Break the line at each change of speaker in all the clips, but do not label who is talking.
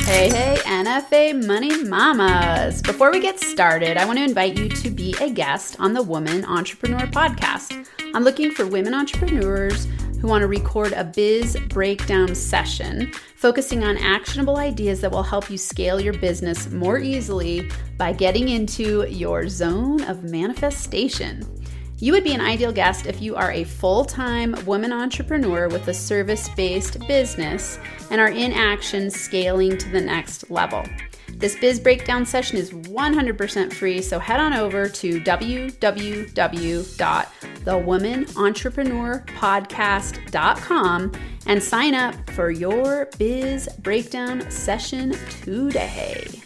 Hey, NFA Money Mamas. Before we get started, I want to invite you to be a guest on the Woman Entrepreneur podcast. I'm looking for women entrepreneurs who want to record a Biz Breakdown session, focusing on actionable ideas that will help you scale your business more easily by getting into your zone of manifestation. You would be an ideal guest if you are a full-time woman entrepreneur with a service-based business and are in action scaling to the next level. This Biz Breakdown session is 100% free, so head on over to www.thewomanontrepreneurpodcast.com and sign up for your Biz Breakdown session today.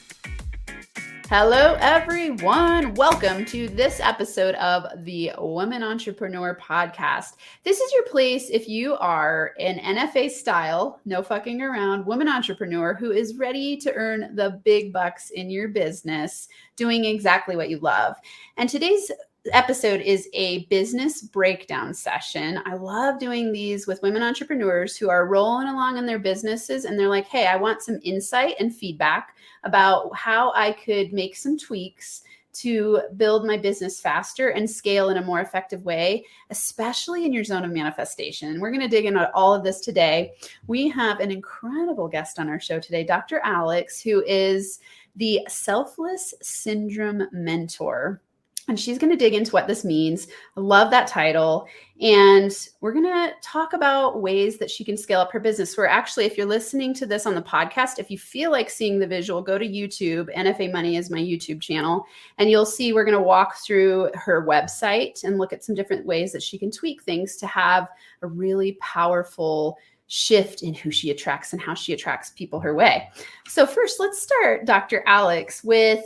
Hello, everyone. Welcome to this episode of the Women Entrepreneur Podcast. This is your place if you are an NFA style, no fucking around, woman entrepreneur who is ready to earn the big bucks in your business, doing exactly what you love. And today's episode is a business breakdown session. I love doing these with women entrepreneurs who are rolling along in their businesses and they're like, hey, I want some insight and feedback about how I could make some tweaks to build my business faster and scale in a more effective way, especially in your zone of manifestation. We're going to dig into all of this today. We have an incredible guest on our show today, Dr. Alex, who is the Selfless Syndrome Mentor. And she's going to dig into what this means. I love that title. And we're going to talk about ways that she can scale up her business. We're actually, if you're listening to this on the podcast, if you feel like seeing the visual, go to YouTube. NFA Money is my YouTube channel. And you'll see we're going to walk through her website and look at some different ways that she can tweak things to have a really powerful shift in who she attracts and how she attracts people her way. So first, let's start, Dr. Alex, with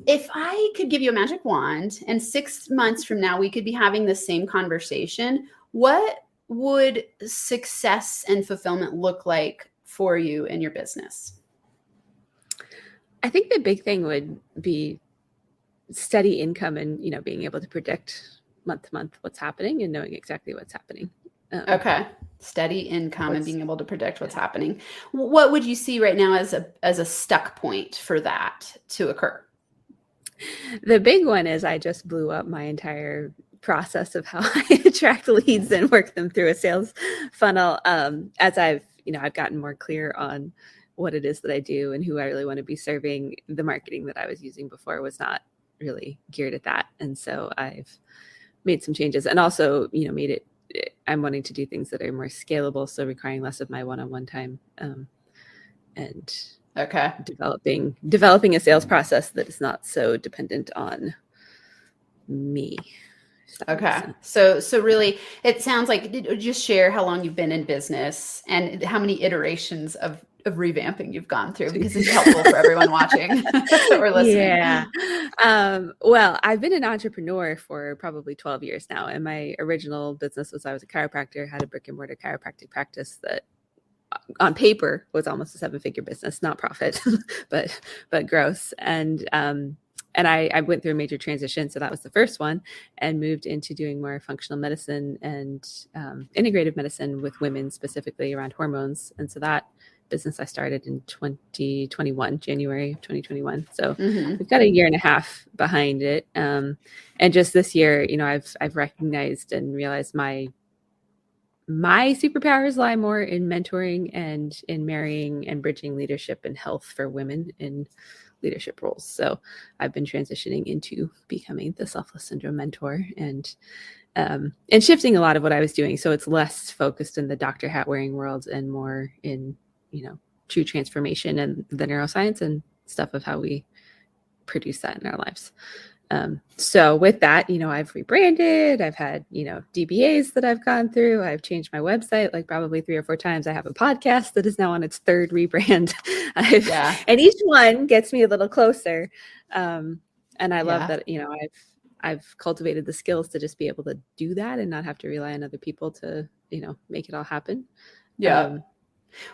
if I could give you a magic wand and 6 months from now, we could be having the same conversation, what would success and fulfillment look like for you in your business?
I think the big thing would be steady income and, being able to predict month to month what's happening and knowing exactly what's happening.
Okay. Steady income and being able to predict what's happening. What would you see right now as a stuck point for that to occur?
The big one is I just blew up my entire process of how I attract leads and work them through a sales funnel. As I've gotten more clear on what it is that I do and who I really want to be serving. The marketing that I was using before was not really geared at that. And so I've made some changes and also, I'm wanting to do things that are more scalable. So requiring less of my one-on-one time, and
okay.
Developing a sales process that is not so dependent on me.
Okay. So really it sounds like just share how long you've been in business and how many iterations of revamping you've gone through, because it's helpful for everyone watching or listening.
Yeah. Well, I've been an entrepreneur for probably 12 years now. And my original business was I was a chiropractor, had a brick and mortar chiropractic practice that on paper was almost a 7-figure business, not profit, but gross. And I went through a major transition. So that was the first one, and moved into doing more functional medicine and integrative medicine with women, specifically around hormones. And so that business I started in 2021, January of 2021. So we've got a year and a half behind it. And just this year, I've recognized and realized my superpowers lie more in mentoring and in marrying and bridging leadership and health for women in leadership roles. So I've been transitioning into becoming the Selfless Syndrome Mentor and shifting a lot of what I was doing. So it's less focused in the doctor hat wearing world and more in, true transformation and the neuroscience and stuff of how we produce that in our lives. So with that, I've rebranded, I've had, DBAs that I've gone through, I've changed my website like probably 3 or 4 times. I have a podcast that is now on its 3rd rebrand. And each one gets me a little closer. And I love that, I've cultivated the skills to just be able to do that and not have to rely on other people to, make it all happen.
Yeah.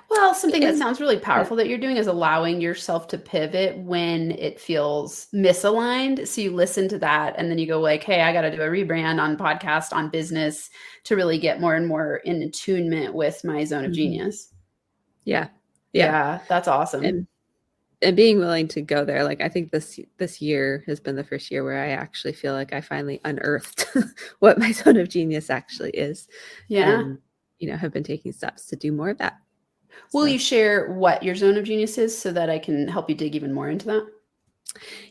Well, something that sounds really powerful that you're doing is allowing yourself to pivot when it feels misaligned. So you listen to that and then you go like, hey, I got to do a rebrand on podcast, on business to really get more and more in attunement with my zone of genius.
Yeah.
Yeah. That's awesome.
and being willing to go there. Like, I think this year has been the first year where I actually feel like I finally unearthed what my zone of genius actually is.
Yeah.
And, have been taking steps to do more of that.
Will you share what your zone of genius is so that I can help you dig even more into that?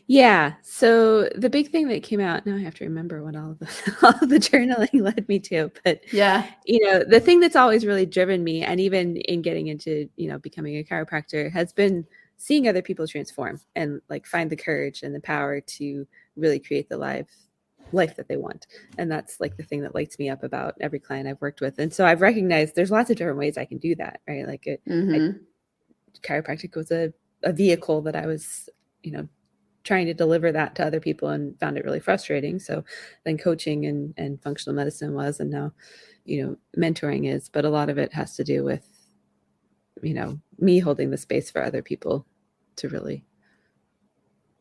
Yeah. So the big thing that came out, now I have to remember what all of the journaling led me to, but
yeah,
the thing that's always really driven me, and even in getting into, becoming a chiropractor, has been seeing other people transform and like find the courage and the power to really create the life that they want. And that's like the thing that lights me up about every client I've worked with. And so I've recognized there's lots of different ways I can do that, right? Like chiropractic was a vehicle that I was, trying to deliver that to other people and found it really frustrating. So then coaching and functional medicine was, and now, mentoring is, but a lot of it has to do with, me holding the space for other people to really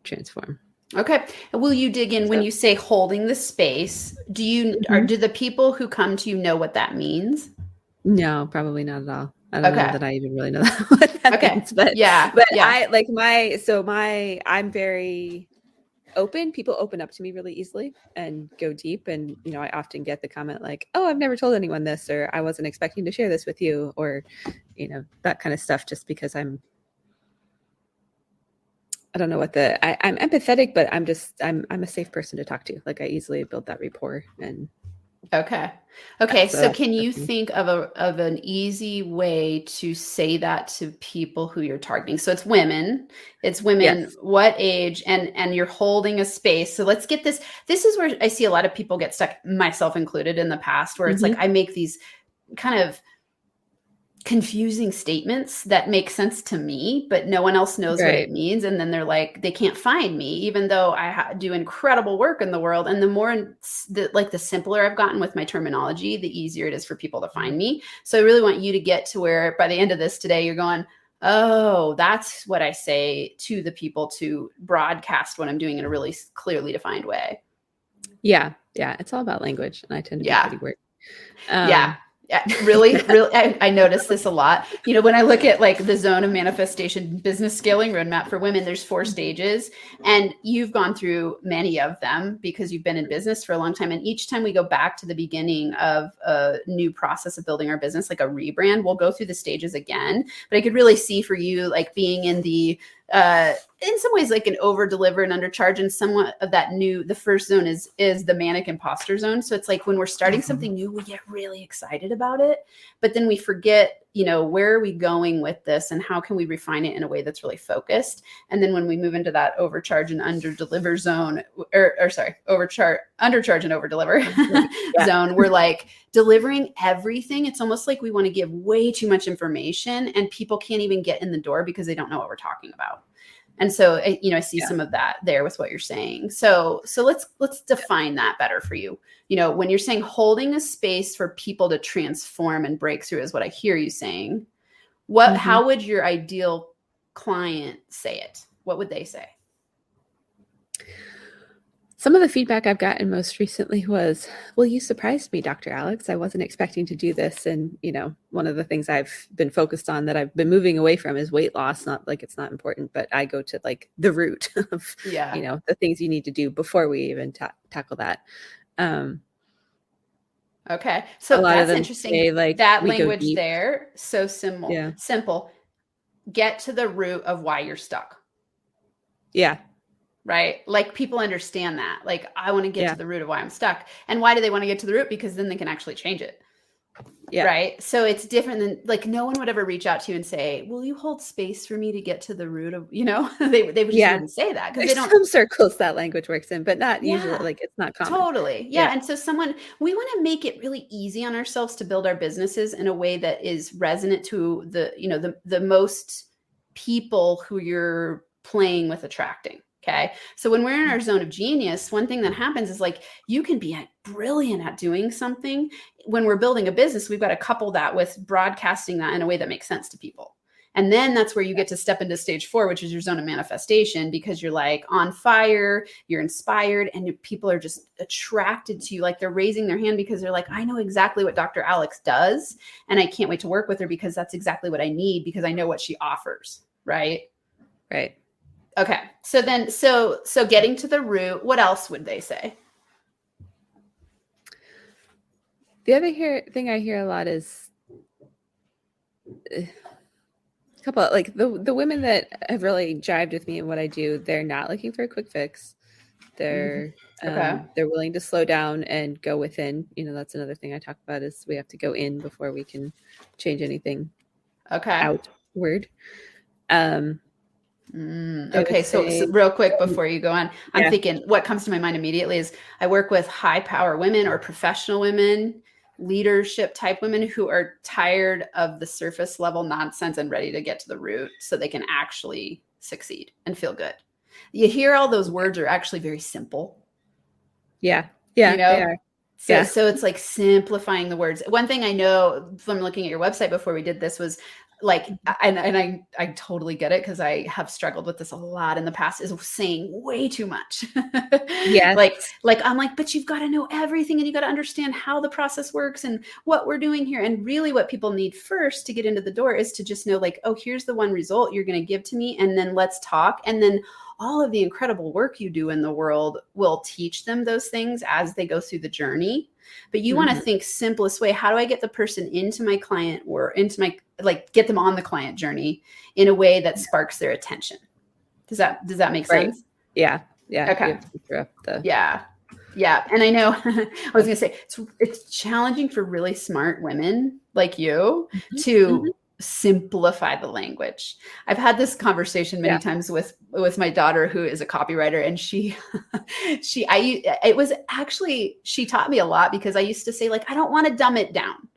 transform.
Okay. Will you dig in when you say holding the space? Do the people who come to you know what that means?
No, probably not at all. I don't know that I even really know what that means, but I'm very open. People open up to me really easily and go deep. And, I often get the comment like, oh, I've never told anyone this, or I wasn't expecting to share this with you, or, that kind of stuff, just because I don't know what I'm empathetic, but I'm a safe person to talk to. Like, I easily build that rapport. And
Okay. So can you think of an easy way to say that to people who you're targeting? So it's women, yes. What age, and you're holding a space. So let's get this. This is where I see a lot of people get stuck, myself included, in the past, where it's like, I make these kind of confusing statements that make sense to me, but no one else knows what it means. And then they're like, they can't find me, even though I do incredible work in the world. And the more, the simpler I've gotten with my terminology, the easier it is for people to find me. So I really want you to get to where by the end of this today, you're going, oh, that's what I say to the people, to broadcast what I'm doing in a really clearly defined way.
Yeah. Yeah. It's all about language. And I tend to be pretty weird.
Yeah, really. I notice this a lot. When I look at like the zone of manifestation business scaling roadmap for women, there's 4 stages, and you've gone through many of them because you've been in business for a long time. And each time we go back to the beginning of a new process of building our business, like a rebrand, we'll go through the stages again. But I could really see for you, like being in the in some ways like an over deliver and undercharge, and somewhat of that the first zone is the manic imposter zone. So it's like when we're starting something new, we get really excited about it, but then we forget, where are we going with this and how can we refine it in a way that's really focused? And then when we move into that overcharge and under deliver zone, undercharge and over deliver zone, we're like delivering everything. It's almost like we want to give way too much information and people can't even get in the door because they don't know what we're talking about. And so, I see some of that there with what you're saying. So let's define that better for you. When you're saying holding a space for people to transform and break through is what I hear you saying. How would your ideal client say it? What would they say?
Some of the feedback I've gotten most recently was, well, you surprised me, Dr. Alex. I wasn't expecting to do this. And, one of the things I've been focused on that I've been moving away from is weight loss. Not like it's not important, but I go to like the root of, the things you need to do before we even tackle that.
Okay. So that's interesting.
Say, like,
that language there. So simple. Get to the root of why you're stuck.
Yeah.
Right? Like people understand that. Like, I want to get to the root of why I'm stuck. And why do they want to get to the root? Because then they can actually change it. Yeah. Right. So it's different than like, no one would ever reach out to you and say, will you hold space for me to get to the root of, they would just wouldn't say that. Because they don't.
Some circles that language works in, but not usually, like it's not common.
Totally. Yeah. And so we want to make it really easy on ourselves to build our businesses in a way that is resonant to the most people who you're playing with attracting. Okay. So when we're in our zone of genius, one thing that happens is like, you can be brilliant at doing something. When we're building a business, we've got to couple that with broadcasting that in a way that makes sense to people. And then that's where you get to step into stage 4, which is your zone of manifestation, because you're like on fire, you're inspired, and people are just attracted to you. Like they're raising their hand because they're like, I know exactly what Dr. Alex does. And I can't wait to work with her because that's exactly what I need, because I know what she offers. Right.
Right.
Okay. So then, so getting to the root, what else would they say?
The other thing I hear a lot is a couple, like the women that have really jived with me in what I do, they're not looking for a quick fix. They're
Okay.
they're willing to slow down and go within. That's another thing I talk about is we have to go in before we can change anything outward.
Okay. So real quick before you go on, I'm thinking what comes to my mind immediately is I work with high power women or professional women, leadership type women who are tired of the surface level nonsense and ready to get to the root so they can actually succeed and feel good. You hear all those words are actually very simple.
Yeah.
They are.
So
it's like simplifying the words. One thing I know from looking at your website before we did this was like, and I totally get it because I have struggled with this a lot in the past, is saying way too much.
Yes.
like I'm like, but you've got to know everything and you got to understand how the process works and what we're doing here. And really what people need first to get into the door is to just know like, oh, here's the one result you're going to give to me. And then let's talk. And then all of the incredible work you do in the world will teach them those things as they go through the journey. But you want to think simplest way. How do I get the person into my client or into my, like, get them on the client journey in a way that sparks their attention? Does that make sense?
Yeah.
Okay. Yeah. And I know I was going to say it's challenging for really smart women like you to simplify the language. I've had this conversation many times with my daughter who is a copywriter, and she taught me a lot because I used to say like, I don't want to dumb it down.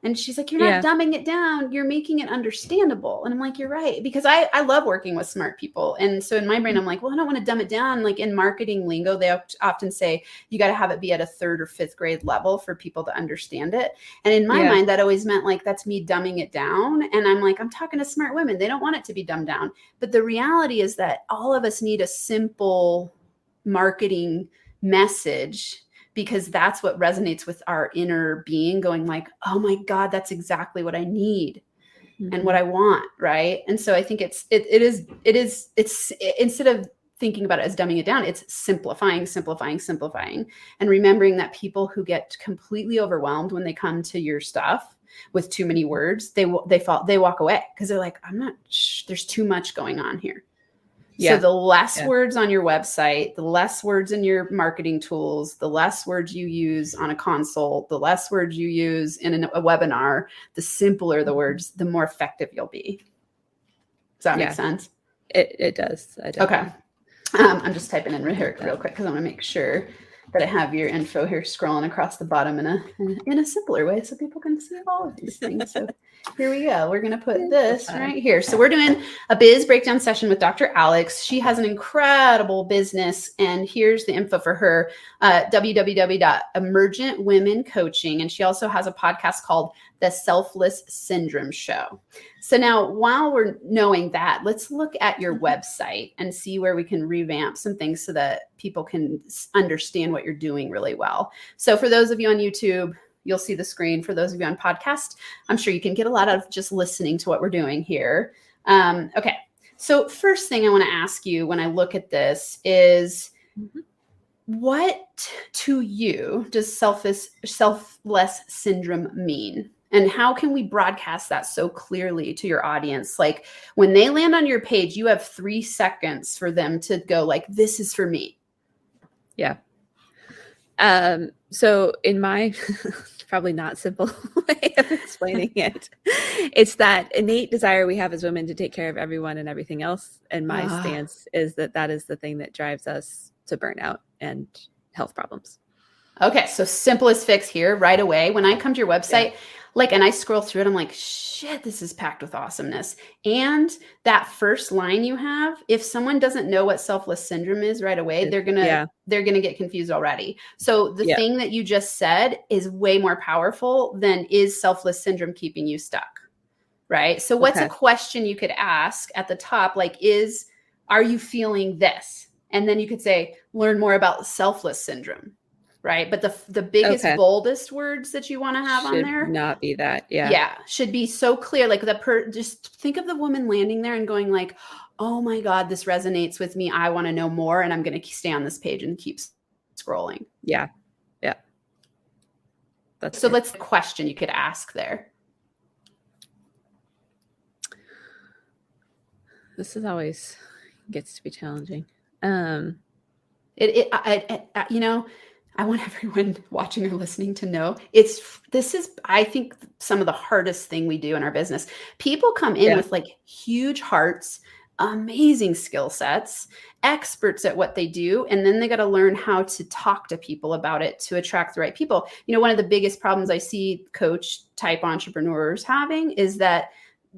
And she's like, you're not dumbing it down. You're making it understandable. And I'm like, you're right. Because I love working with smart people. And so in my brain, I'm like, well, I don't want to dumb it down. Like in marketing lingo, they often say you got to have it be at a 3rd or 5th grade level for people to understand it. And in my mind, that always meant like, that's me dumbing it down. And I'm like, I'm talking to smart women. They don't want it to be dumbed down. But the reality is that all of us need a simple marketing message, because that's what resonates with our inner being going like, oh my God, that's exactly what I need and what I want. Right. And so I think it's instead of thinking about it as dumbing it down, it's simplifying, and remembering that people who get completely overwhelmed when they come to your stuff with too many words, they walk away because they're like, there's too much going on here. So the less words on your website, the less words in your marketing tools, the less words you use on a consult, the less words you use in a webinar, the simpler the words, the more effective you'll be. Does that make sense?
It does.
Okay. I'm just typing in real quick because I want to make sure that I have your info here scrolling across the bottom in a simpler way so people can see all of these things. So here we go. We're going to put this right here. So we're doing a Biz Breakdown session with Dr. Alex. She has an incredible business, and here's the info for her, www.Emergent Women Coaching. And she also has a podcast called The Selfless Syndrome Show. So now, while we're knowing that, let's look at your website and see where we can revamp some things so that people can understand what you're doing really well. So for those of you on YouTube, you'll see the screen. For those of you on podcast, I'm sure you can get a lot out of just listening to what we're doing here. Okay. So first thing I want to ask you when I look at this is, what to you does selfless syndrome mean? And how can we broadcast that so clearly to your audience? Like when they land on your page, you have 3 seconds for them to go like, this is for me.
Yeah. So in my probably not simple way of explaining it, it's that innate desire we have as women to take care of everyone and everything else. And my stance is that is the thing that drives us to burnout and health problems.
Okay. So simplest fix here right away. When I come to your website, and I scroll through it, I'm like, shit, this is packed with awesomeness. And that first line you have, if someone doesn't know what selfless syndrome is right away, they're going to get confused already. So the thing that you just said is way more powerful than is selfless syndrome keeping you stuck. Right. So what's a question you could ask at the top? Like are you feeling this? And then you could say, learn more about selfless syndrome. right? But the biggest, boldest words that you want to have on there
should not be that. Yeah.
Should be so clear. Like just think of the woman landing there and going like, oh my God, this resonates with me. I want to know more. And I'm going to stay on this page and keep scrolling.
Yeah. Yeah.
So let's question you could ask there.
This is always gets to be challenging.
I want everyone watching or listening to know this is, I think, some of the hardest thing we do in our business. People come in with like huge hearts, amazing skill sets, experts at what they do. And then they got to learn how to talk to people about it to attract the right people. One of the biggest problems I see coach type entrepreneurs having is that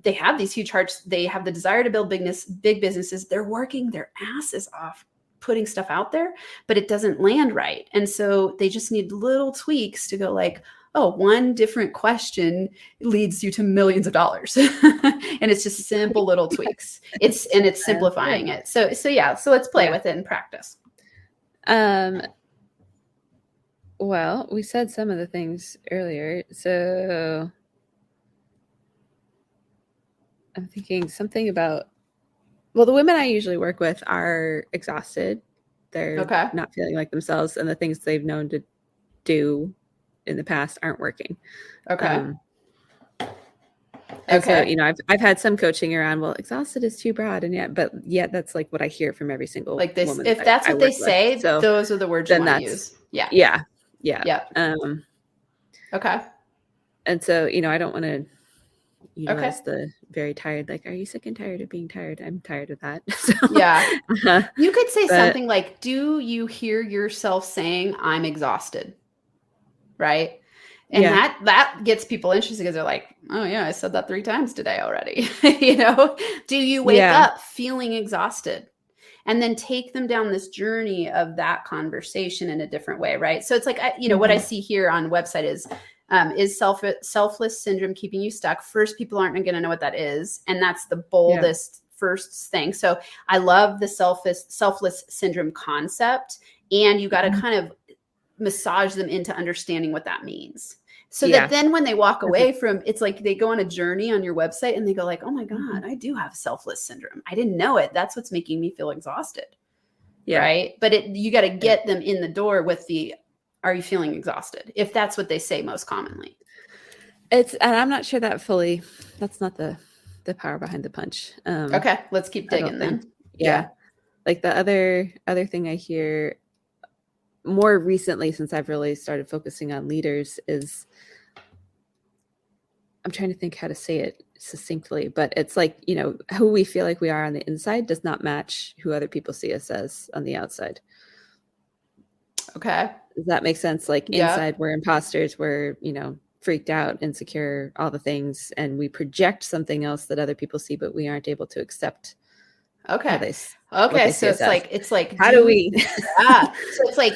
they have these huge hearts. They have the desire to build big businesses. They're working their asses off putting stuff out there, but it doesn't land right. And so they just need little tweaks to go like, oh, one different question leads you to millions of dollars. And it's just simple little tweaks. It's simplifying it. So let's play with it and practice.
Well, we said some of the things earlier. So I'm thinking something about, the women I usually work with are exhausted. They're not feeling like themselves, and the things they've known to do in the past aren't working. And so, I've had some coaching around, exhausted is too broad. And yet that's like what I hear from every single
like this.
woman
If that's what they say, so those are the words you want to use. Yeah. Okay.
And so, I don't want to utilize the very tired, like, are you sick and tired of being tired? I'm tired of that. So,
you could say something like, do you hear yourself saying I'm exhausted? Right. And that gets people interested because they're like, oh yeah, I said that 3 times today already. Do you wake up feeling exhausted? And then take them down this journey of that conversation in a different way. Right. So it's like, what I see here on the website is selfless syndrome keeping you stuck? First, people aren't going to know what that is. And that's the boldest first thing. So I love the selfless syndrome concept. And you got to kind of massage them into understanding what that means. So that then when they walk away from, it's like they go on a journey on your website and they go like, oh my God, I do have selfless syndrome. I didn't know it. That's what's making me feel exhausted. Right. But you got to get them in the door with are you feeling exhausted? If that's what they say most commonly.
And I'm not sure that's not the power behind the punch.
Okay. Let's keep digging then.
Yeah. Like the other thing I hear more recently, since I've really started focusing on leaders, is I'm trying to think how to say it succinctly, but it's like, who we feel like we are on the inside does not match who other people see us as on the outside.
Okay.
Does that make sense? Like inside we're imposters, we're, freaked out, insecure, all the things. And we project something else that other people see, but we aren't able to accept.
Okay. So it's like,
how do we?
So it's like,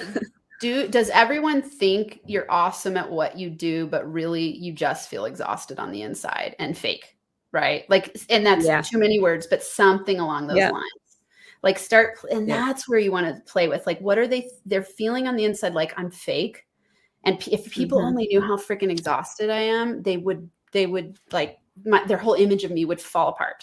does everyone think you're awesome at what you do, but really you just feel exhausted on the inside and fake, right? Like, and that's too many words, but something along those lines. Like that's where you want to play with, like, what are they're feeling on the inside? Like, I'm fake. And if people only knew how freaking exhausted I am, they would like their whole image of me would fall apart.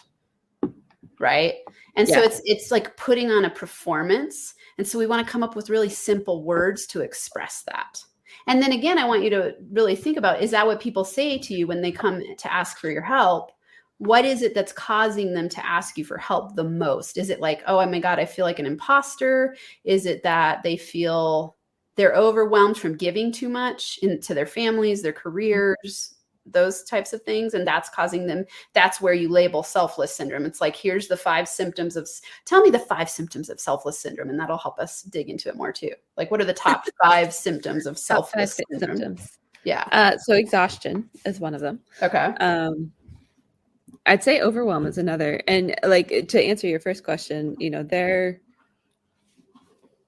Right. And so it's like putting on a performance. And so we want to come up with really simple words to express that. And then again, I want you to really think about, is that what people say to you when they come to ask for your help? What is it that's causing them to ask you for help the most? Is it like, oh my God, I feel like an imposter? Is it that they feel they're overwhelmed from giving too much into their families, their careers, those types of things? And that's causing them, that's where you label selfless syndrome. It's like, here's the 5 symptoms tell me the 5 symptoms of selfless syndrome. And that'll help us dig into it more too. Like, what are the top 5 symptoms of selfless syndrome? Symptoms. Yeah.
So exhaustion is one of them.
Okay.
I'd say overwhelm is another. And like, to answer your first question, they're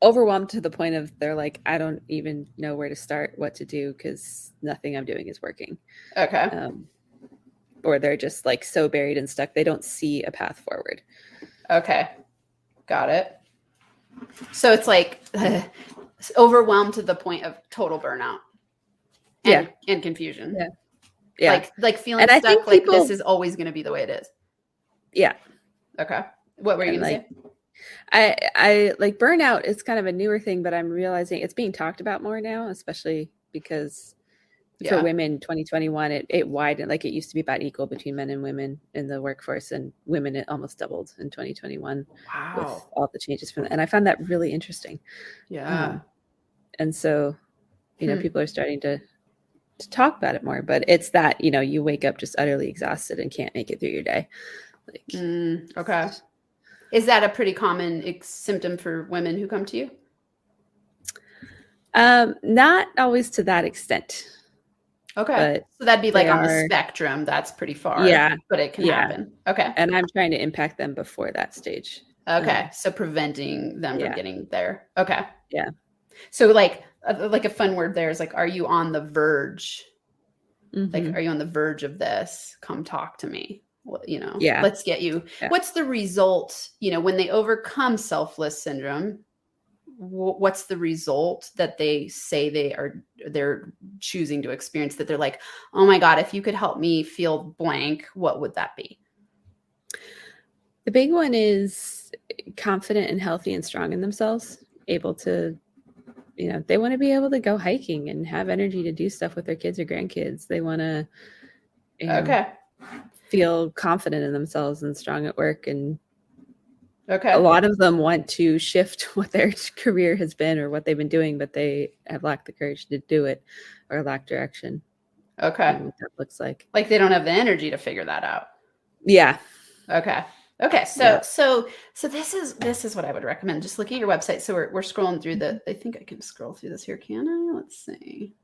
overwhelmed to the point of they're like, I don't even know where to start, what to do, because nothing I'm doing is working.
Okay.
Or they're just like so buried and stuck, they don't see a path forward.
Okay. Got it. So it's like, overwhelmed to the point of total burnout and confusion.
Yeah. Yeah.
Like feeling
and
stuck, like this is always going to be the way it is.
Yeah.
Okay. What were you going to say?
I like burnout is kind of a newer thing, but I'm realizing it's being talked about more now, especially because for women, 2021, it widened. Like it used to be about equal between men and women in the workforce, and women, it almost doubled in 2021.
Wow.
With all the changes from that. And I found that really interesting.
Yeah.
And so, people are starting to talk about it more, but it's that, you wake up just utterly exhausted and can't make it through your day. Like,
okay. Is that a pretty common symptom for women who come to you?
Not always to that extent.
Okay. So that'd be like on the spectrum. That's pretty far.
Yeah.
But it can happen. Okay.
And I'm trying to impact them before that stage.
Okay. So preventing them from getting there. Okay.
Yeah.
So like a fun word there is like, are you on the verge?
Mm-hmm.
Like, are you on the verge of this? Come talk to me. Well,
Yeah.
Let's get you. Yeah. What's the result, when they overcome selfless syndrome? What's the result that they say they're choosing to experience, that they're like, oh my God, if you could help me feel blank, what would that be?
The big one is confident and healthy and strong in themselves, able to, they want to be able to go hiking and have energy to do stuff with their kids or grandkids. They want to feel confident in themselves and strong at work. And a lot of them want to shift what their career has been or what they've been doing, but they have lacked the courage to do it or lack direction.
Okay.
What that looks like.
Like they don't have the energy to figure that out.
Yeah.
Okay. So this is what I would recommend. Just look at your website. So we're scrolling through I think I can scroll through this here. Can I? Let's see.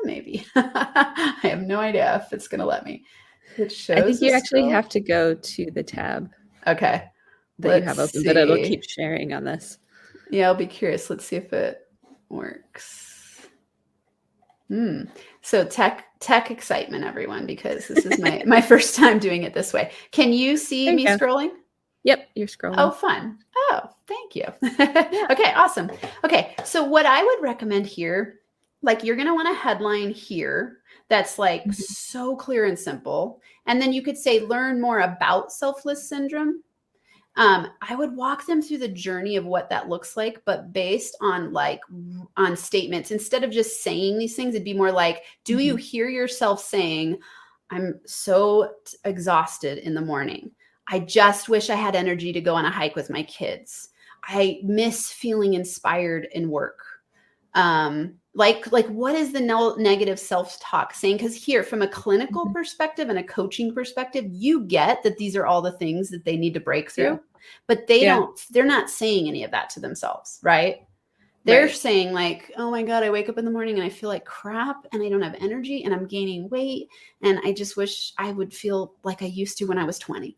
Maybe. I have no idea if it's going to let me. It shows.
I think you actually have to go to the tab.
Okay.
That you have open, but it'll keep sharing on this.
Yeah, I'll be curious. Let's see if it works. So tech excitement, everyone, because this is my first time doing it this way. Can you see me scrolling?
Yep, you're scrolling.
Oh, fun. Oh, thank you. Okay, awesome. Okay, so what I would recommend here, like you're going to want a headline here that's like so clear and simple. And then you could say, learn more about selfless syndrome. I would walk them through the journey of what that looks like, but based on on statements. Instead of just saying these things, it'd be more like, do you hear yourself saying, I'm so exhausted in the morning. I just wish I had energy to go on a hike with my kids. I miss feeling inspired in work. Like what is the negative self-talk saying? Because here, from a clinical perspective and a coaching perspective, you get that these are all the things that they need to break through, but they're not saying any of that to themselves, right? They're saying like, oh my God, I wake up in the morning and I feel like crap and I don't have energy and I'm gaining weight. And I just wish I would feel like I used to when I was 20.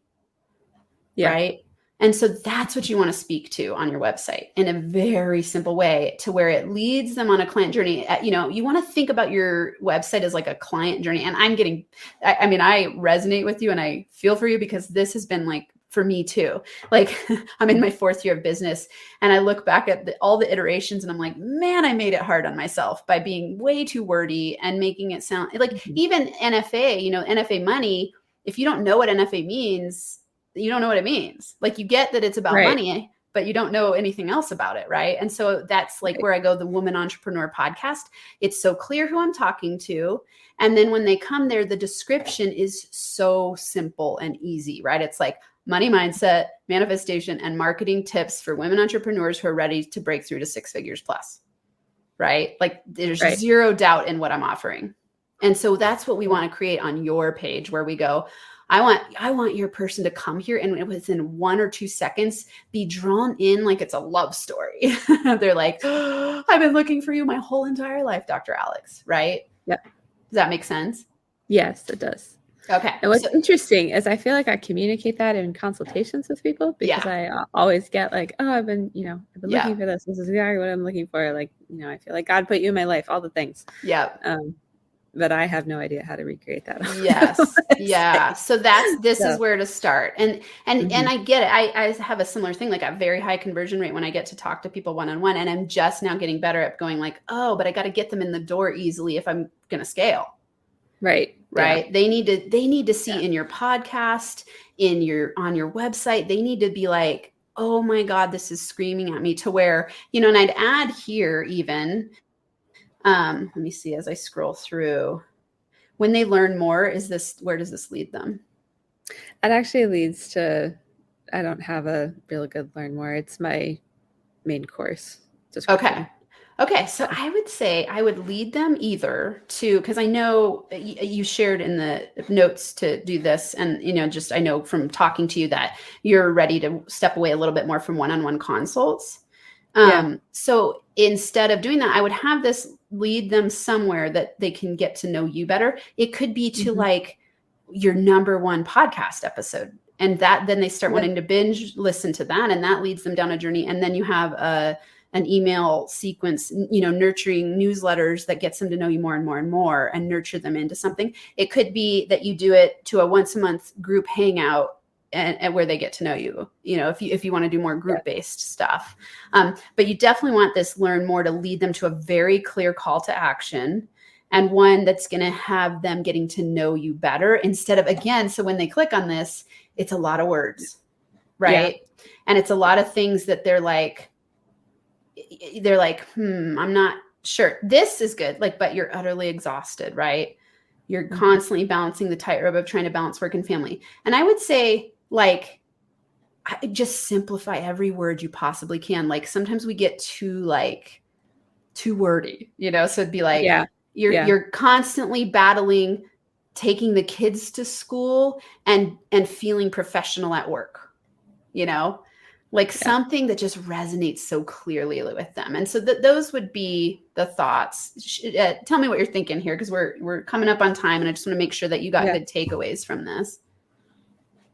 Yeah. Right. And so that's what you want to speak to on your website in a very simple way, to where it leads them on a client journey. You want to think about your website as like a client journey. And I resonate with you and I feel for you, because this has been like, for me too. Like I'm in my 4th year of business and I look back at all the iterations and I'm like, man, I made it hard on myself by being way too wordy and making it sound like even NFA, NFA money. If you don't know what NFA means, you don't know what it means. Like you get that it's about money, but you don't know anything else about it. Right. And so that's like where I go, the Woman Entrepreneur podcast. It's so clear who I'm talking to. And then when they come there, the description is so simple and easy, right? It's like money mindset, manifestation, and marketing tips for women entrepreneurs who are ready to break through to 6 figures plus, right? Like there's zero doubt in what I'm offering. And so that's what we want to create on your page, where we go, I want your person to come here and within 1 or 2 seconds be drawn in like it's a love story. They're like, oh, I've been looking for you my whole entire life, Dr. Alex, right?
Yep.
Does that make sense?
Yes, it does.
Okay.
And what's interesting is I feel like I communicate that in consultations with people, because I always get like, oh, I've been looking for this. This is exactly what I'm looking for. Like, I feel like God put you in my life, all the things.
Yeah.
but I have no idea how to recreate that.
Yes. Yeah. So this is where to start. And I get it. I have a similar thing, like a very high conversion rate when I get to talk to people one-on-one, and I'm just now getting better at going like, oh, but I got to get them in the door easily if I'm going to scale.
Right.
Right. Yeah. They need to see in your podcast, on your website, they need to be like, oh my God, this is screaming at me, to where, and I'd add here even, let me see as I scroll through, when they learn more, where does this lead them?
It actually leads to, I don't have a really good learn more. It's my main course description.
Okay. So I would say I would lead them either to, because I know you shared in the notes to do this, and, just, I know from talking to you that you're ready to step away a little bit more from one-on-one consults. So instead of doing that, I would have this lead them somewhere that they can get to know you better. It could be to like your number one podcast episode, and then they start wanting to binge listen to that, and that leads them down a journey. And then you have an email sequence, nurturing newsletters that gets them to know you more and more and more, and nurture them into something. It could be that you do it to a once a month group hangout, and where they get to know you, if you want to do more group-based stuff. But you definitely want this learn more to lead them to a very clear call to action, and one that's going to have them getting to know you better, instead of, again, so when they click on this, it's a lot of words, right? Yeah. And it's a lot of things that they're like, I'm not sure. This is good. But you're utterly exhausted, right? You're constantly balancing the tightrope of trying to balance work and family. And I would say, just simplify every word you possibly can. Sometimes we get too wordy, so it'd be like, you're constantly battling taking the kids to school and feeling professional at work, something that just resonates so clearly with them. And so those would be the thoughts. Tell me what you're thinking here, because we're coming up on time, and I just want to make sure that you got good takeaways from this.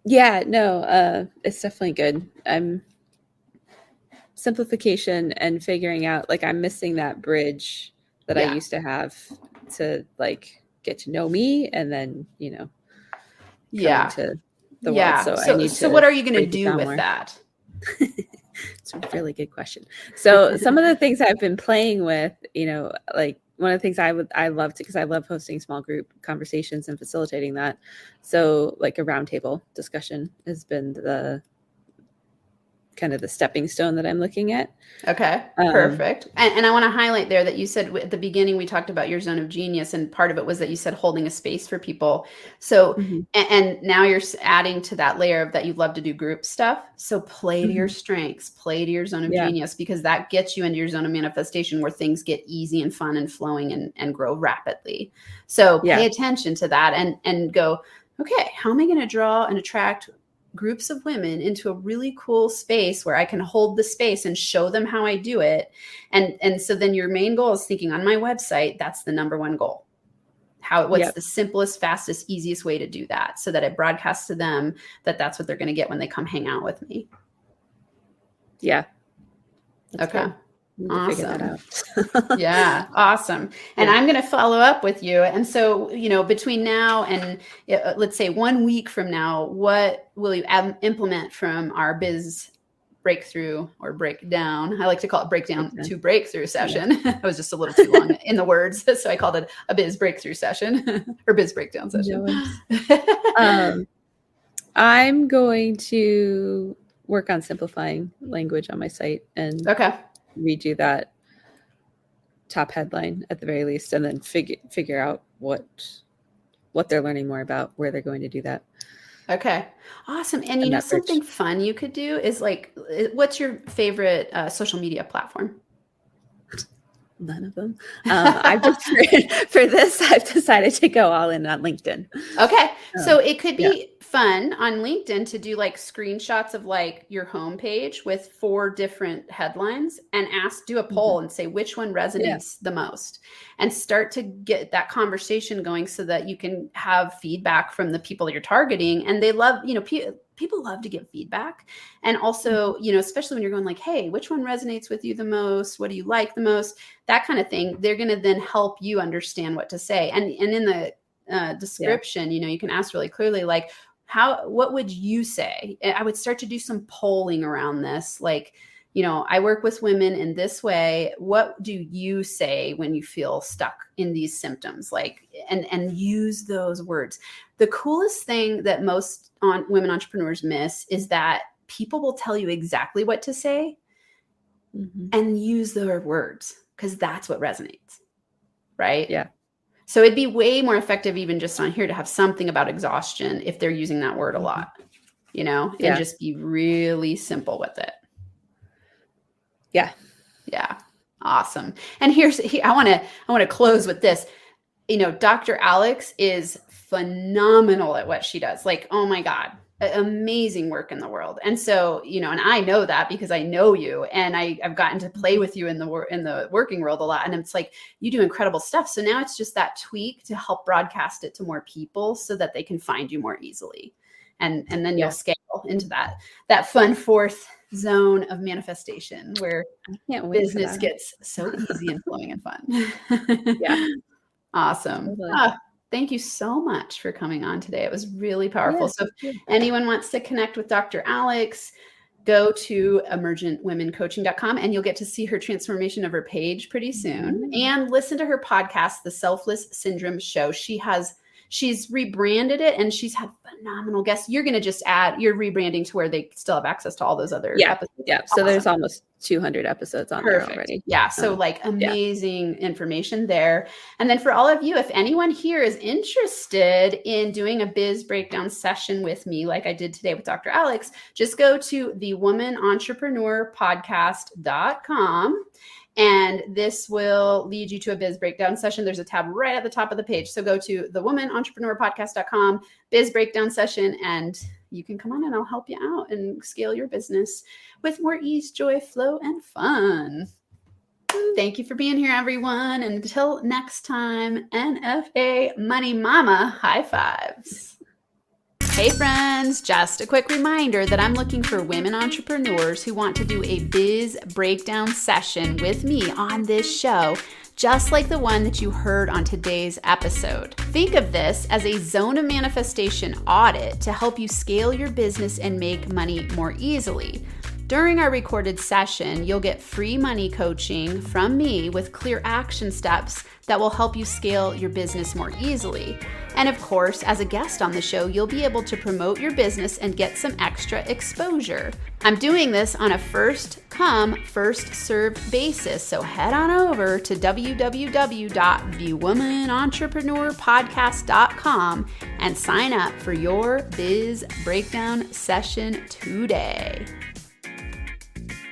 Yeah, no, it's definitely good. Simplification and figuring out, I'm missing that bridge that I used to have to get to know me, and then, come into the world. So I need to. So
what are you going to do with that?
It's a really good question. So some of the things I've been playing with, one of the things I love to, because I love hosting small group conversations and facilitating that. So a roundtable discussion has been the kind of the stepping stone that I'm looking at. Okay,
perfect. And I want to highlight there that you said at the beginning, we talked about your zone of genius, and part of it was that you said holding a space for people. So, and now you're adding to that layer of that you love to do group stuff. So play to your strengths, play to your zone of genius, because that gets you into your zone of manifestation, where things get easy and fun and flowing and grow rapidly. So pay attention to that and go, okay, how am I going to draw and attract groups of women into a really cool space where I can hold the space and show them how I do it. And so then your main goal is thinking, on my website, that's the number one goal. What's the simplest, fastest, easiest way to do that, so that it broadcasts to them that that's what they're going to get when they come hang out with me.
Yeah.
That's okay. Awesome. Figure that out. Yeah. Awesome. And I'm going to follow up with you. And so, between now and let's say 1 week from now, what will you implement from our Biz Breakthrough or Breakdown? I like to call it Breakdown to Breakthrough session. It was just a little too long in the words. So I called it a Biz Breakthrough session or Biz Breakdown session.
I'm going to work on simplifying language on my site and redo that top headline at the very least, and then figure out what they're learning more about, where they're going to do that.
Okay. Awesome. And something fun you could do is what's your favorite social media platform?
None of them. I've just for this, I've decided to go all in on LinkedIn.
Okay. So it could be fun on LinkedIn to do screenshots of your homepage with 4 different headlines, and do a poll and say which one resonates the most, and start to get that conversation going, so that you can have feedback from the people you're targeting. And they love, people love to give feedback. And also, especially when you're going like, hey, which one resonates with you the most? What do you like the most? That kind of thing. They're going to then help you understand what to say. And in the description, you can ask really clearly, like, what would you say? I would start to do some polling around this. Like, I work with women in this way. What do you say when you feel stuck in these symptoms? Like, and use those words. The coolest thing that most women entrepreneurs miss is that people will tell you exactly what to say and use their words, because that's what resonates. Right?
Yeah.
So it'd be way more effective even just on here to have something about exhaustion if they're using that word a lot, and just be really simple with it.
Yeah.
Yeah. Awesome. And I want to close with this. Dr. Alex is phenomenal at what she does. Like, oh my God, amazing work in the world. And so, and I know that because I know you, and I've gotten to play with you in the working world a lot. And it's like, you do incredible stuff. So now it's just that tweak to help broadcast it to more people so that they can find you more easily. And then you'll scale into that fun fourth zone of manifestation where business gets so easy and flowing and fun.
Yeah.
Awesome. Thank you so much for coming on today. It was really powerful. So if anyone wants to connect with Dr. Alex, go to emergentwomencoaching.com and you'll get to see her transformation of her page pretty soon. And listen to her podcast, The Selfless Syndrome Show. She's rebranded it and she's had phenomenal guests. You're going to you're rebranding to where they still have access to all those other episodes.
Yeah. So there's almost 200 episodes on there already.
Yeah. So amazing information there. And then for all of you, if anyone here is interested in doing a Biz Breakdown session with me, like I did today with Dr. Alex, just go to thewomanentrepreneurpodcast.com. And this will lead you to a Biz Breakdown session. There's a tab right at the top of the page. So go to thewomanentrepreneur.podcast.com, Biz Breakdown session, and you can come on and I'll help you out and scale your business with more ease, joy, flow, and fun. Thank you for being here, everyone. And until next time, NFA Money Mama high fives. Hey friends, just a quick reminder that I'm looking for women entrepreneurs who want to do a Biz Breakdown session with me on this show, just like the one that you heard on today's episode. Think of this as a zone of manifestation audit to help you scale your business and make money more easily. During our recorded session, you'll get free money coaching from me with clear action steps that will help you scale your business more easily. And of course, as a guest on the show, you'll be able to promote your business and get some extra exposure. I'm doing this on a first come, first served basis. So head on over to www.thewomanentrepreneurpodcast.com and sign up for your Biz Breakdown session today.